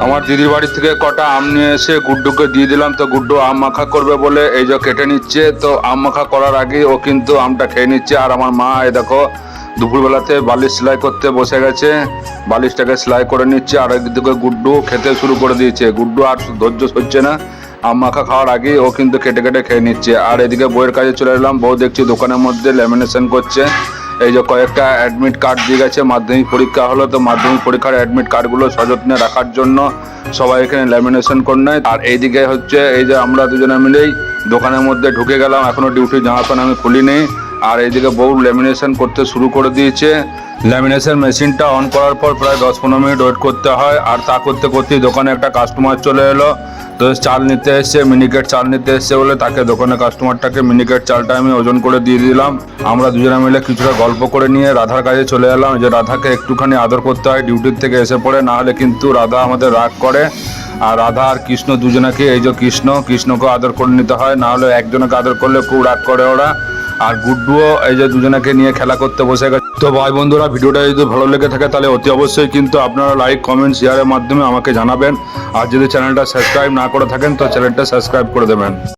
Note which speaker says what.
Speaker 1: আমার দিদির বাড়ি থেকে কটা আম নিয়ে এসে গুড্ডুকে দিয়ে দিলাম। তো গুড্ডু আম মাখা করবে বলে এই যে কেটে নিচ্ছে। তো আম মাখা করার আগে ও কিন্তু আমটা খেয়ে নিচ্ছে। আর আমার মা এই দেখো দুপুরবেলাতে বালিশ সেলাই করতে বসে গেছে, বালিশটাকে সেলাই করে নিচ্ছে। আর একদিকে গুড্ডু খেতে শুরু করে দিয়েছে। গুড্ডু আর ধৈর্য সহ্যে না, আম মাখা খাওয়ার আগে ও কিন্তু কেটে কেটে খেয়ে নিচ্ছে। আর এদিকে বউয়ের কাজে চলে এলাম। বউ দেখছি দোকানের মধ্যে ল্যামিনেশন করছে। এই যে কয়েকটা অ্যাডমিট কার্ড দিয়ে গেছে, মাধ্যমিক পরীক্ষা হলো, তো মাধ্যমিক পরীক্ষার অ্যাডমিট কার্ডগুলো সযত্নে রাখার জন্য সবাই এখানে ল্যামিনেশন করে নেয়। আর এইদিকে হচ্ছে এই যে আমরা দুজনে মিলেই দোকানের মধ্যে ঢুকে গেলাম, এখনো ডিউটি জামা প্যান্ট আমি খুলিনি। আর এইদিকে বউ ল্যামিনেশন করতে শুরু করে দিয়েছে। ল্যামিনেশন মেশিনটা অন করার পর প্রায় 10-15 মিনিট ওয়েট করতে হয়। আর তা করতে করতেই দোকানে একটা কাস্টমার চলে এলো। তো চাল নিতে এসছে, মিনিকেট চাল নিতে এসছে বলে তাকে দোকানে কাস্টমারটাকে মিনিকেট চালটা আমি ওজন করে দিয়ে দিলাম। আমরা দুজনে মিলে কিছুটা গল্প করে নিয়ে রাধার কাছে চলে এলাম। যে রাধাকে একটুখানি আদর করতে হয় ডিউটির থেকে এসে পড়ে, না হলে কিন্তু রাধা আমাদের রাগ করে। আর রাধা আর কৃষ্ণ দুজনাকে, এই যে কৃষ্ণকে আদর করে নিতে হয়, না হলে একজনকে আদর করলে খুব রাগ করে ওরা। আর গুড্ডুও এই যে দুজনাকে নিয়ে খেলা করতে বসে গেছে। তো ভাই বন্ধুরা, ভিডিওটা যদি ভালো লেগে থাকে তাহলে অতি অবশ্যই কিন্তু আপনারা লাইক, কমেন্ট, শেয়ারের মাধ্যমে আমাকে জানাবেন। আর যদি চ্যানেলটা সাবস্ক্রাইব না করে থাকেন তো চ্যানেলটা সাবস্ক্রাইব করে দেবেন।